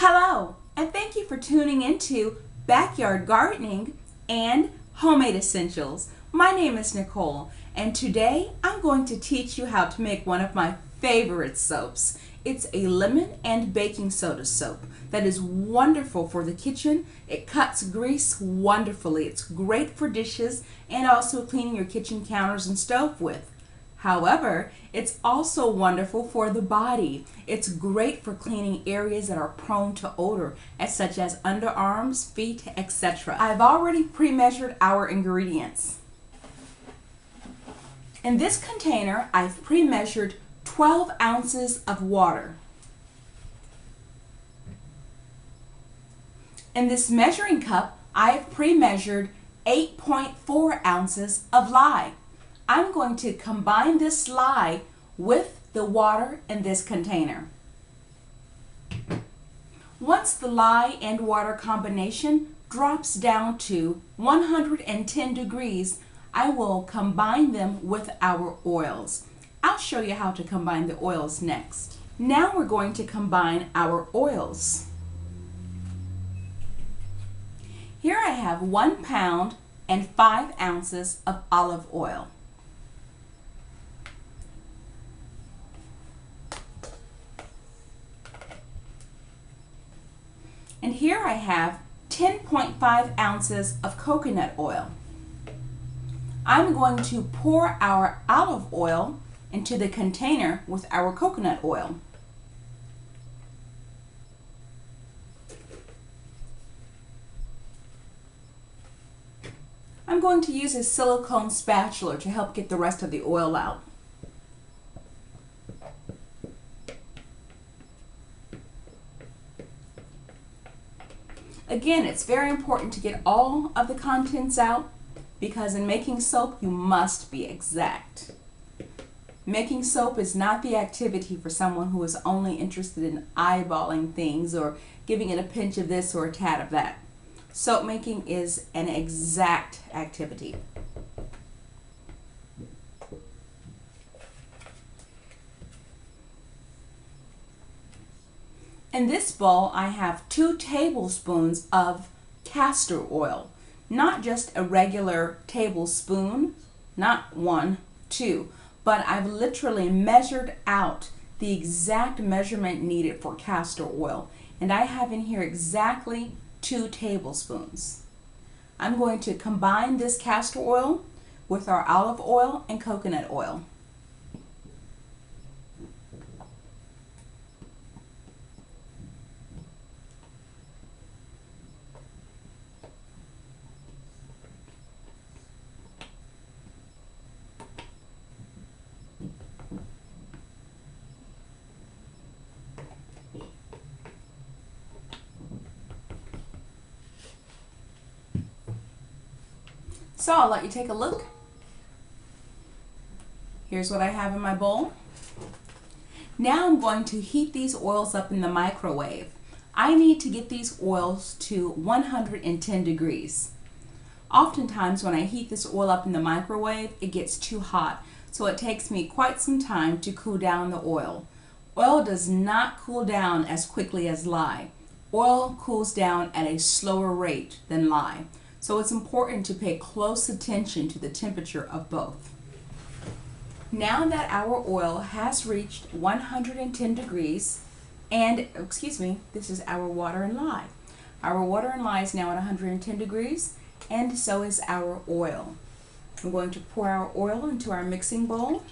Hello, and thank you for tuning into Backyard Gardening and Homemade Essentials. My name is Nicole, and today I'm going to teach you how to make one of my favorite soaps. It's a lemon and baking soda soap that is wonderful for the kitchen. It cuts grease wonderfully. It's great for dishes and also cleaning your kitchen counters and stove with. However, it's also wonderful for the body. It's great for cleaning areas that are prone to odor, such as underarms, feet, etc. I've already pre-measured our ingredients. In this container, I've pre-measured 12 ounces of water. In this measuring cup, I've pre-measured 8.4 ounces of lye. I'm going to combine this lye with the water in this container. Once the lye and water combination drops down to 110 degrees, I will combine them with our oils. I'll show you how to combine the oils next. Now we're going to combine our oils. Here I have 1 pound and 5 ounces of olive oil. And here I have 10.5 ounces of coconut oil. I'm going to pour our olive oil into the container with our coconut oil. I'm going to use a silicone spatula to help get the rest of the oil out. Again, it's very important to get all of the contents out because in making soap, you must be exact. Making soap is not the activity for someone who is only interested in eyeballing things or giving it a pinch of this or a tad of that. Soap making is an exact activity. In this bowl, I have 2 tablespoons of castor oil. Not just a regular tablespoon, not 1, 2, but I've literally measured out the exact measurement needed for castor oil. And I have in here exactly 2 tablespoons. I'm going to combine this castor oil with our olive oil and coconut oil. So I'll let you take a look. Here's what I have in my bowl. Now I'm going to heat these oils up in the microwave. I need to get these oils to 110 degrees. Oftentimes when I heat this oil up in the microwave, it gets too hot, so it takes me quite some time to cool down the oil. Oil does not cool down as quickly as lye. Oil cools down at a slower rate than lye. So it's important to pay close attention to the temperature of both. Now that our oil has reached 110 degrees, and this is our water and lye. Our water and lye is now at 110 degrees, and so is our oil. I'm going to pour our oil into our mixing bowl.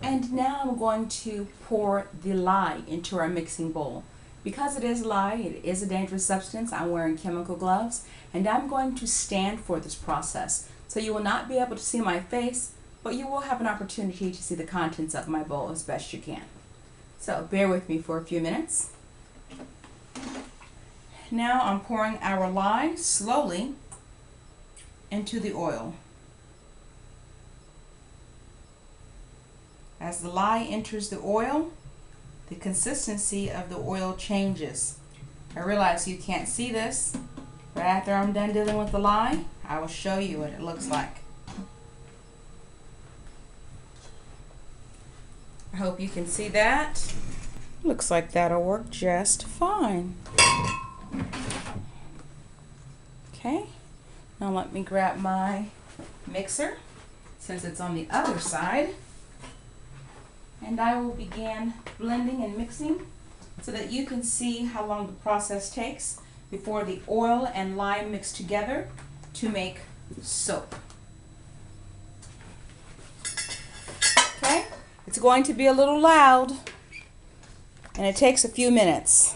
And now I'm going to pour the lye into our mixing bowl. Because it is lye, it is a dangerous substance. I'm wearing chemical gloves, and I'm going to stand for this process. So you will not be able to see my face, but you will have an opportunity to see the contents of my bowl as best you can. So bear with me for a few minutes. Now I'm pouring our lye slowly into the oil. As the lye enters the oil, the consistency of the oil changes. I realize you can't see this, but after I'm done dealing with the lye, I will show you what it looks like. I hope you can see that. Looks like that'll work just fine. Okay, now let me grab my mixer since it's on the other side, and I will begin blending and mixing so that you can see how long the process takes before the oil and lye mix together to make soap. Okay, it's going to be a little loud and it takes a few minutes.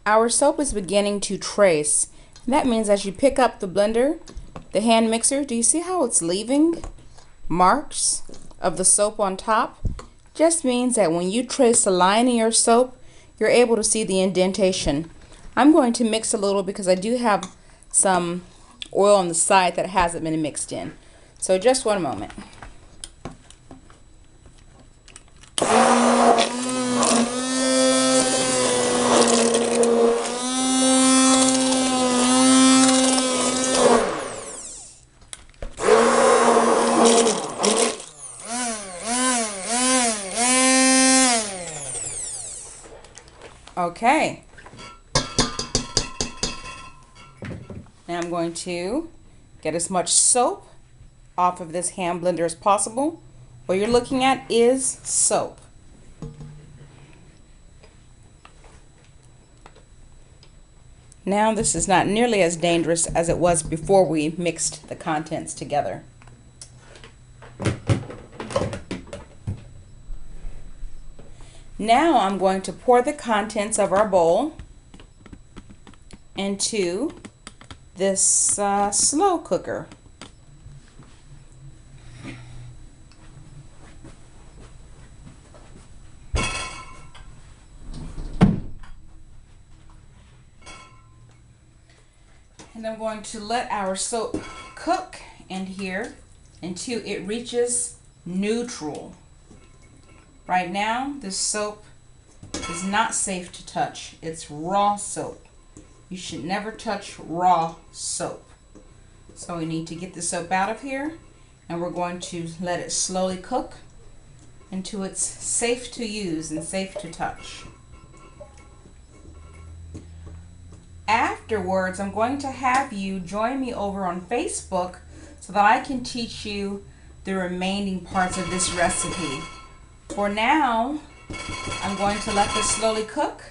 Our soap is beginning to trace. And that means as you pick up the blender, the hand mixer, do you see how it's leaving marks of the soap on top? Just means that when you trace a line in your soap, you're able to see the indentation. I'm going to mix a little because I do have some oil on the side that hasn't been mixed in. So just one moment. Okay, now I'm going to get as much soap off of this hand blender as possible. What you're looking at is soap. Now this is not nearly as dangerous as it was before we mixed the contents together. Now I'm going to pour the contents of our bowl into this slow cooker. And I'm going to let our soap cook in here until it reaches neutral. Right now, this soap is not safe to touch. It's raw soap. You should never touch raw soap. So we need to get the soap out of here, and we're going to let it slowly cook until it's safe to use and safe to touch. Afterwards, I'm going to have you join me over on Facebook so that I can teach you the remaining parts of this recipe. For now, I'm going to let this slowly cook.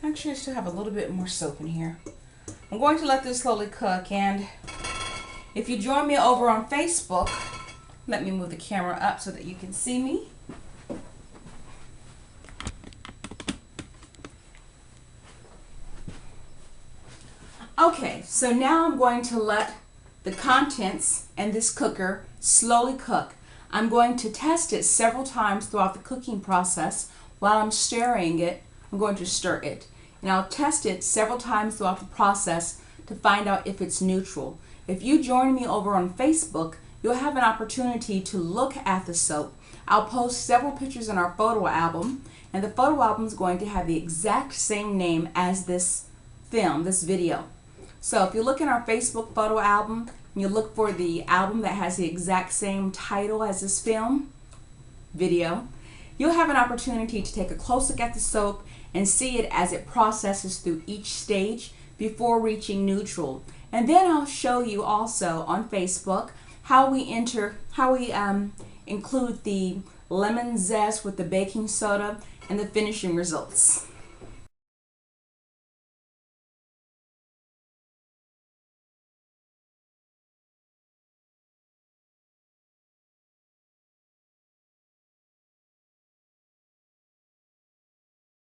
Actually, I still have a little bit more soap in here. I'm going to let this slowly cook, and if you join me over on Facebook, let me move the camera up so that you can see me. Okay, so now I'm going to let the contents and this cooker slowly cook. I'm going to test it several times throughout the cooking process. While I'm stirring it, I'm going to stir it. And I'll test it several times throughout the process to find out if it's neutral. If you join me over on Facebook, you'll have an opportunity to look at the soap. I'll post several pictures in our photo album, and the photo album is going to have the exact same name as this film, this video. So if you look in our Facebook photo album, and you look for the album that has the exact same title as this film, video, you'll have an opportunity to take a close look at the soap and see it as it processes through each stage before reaching neutral. And then I'll show you also on Facebook how we include the lemon zest with the baking soda and the finishing results.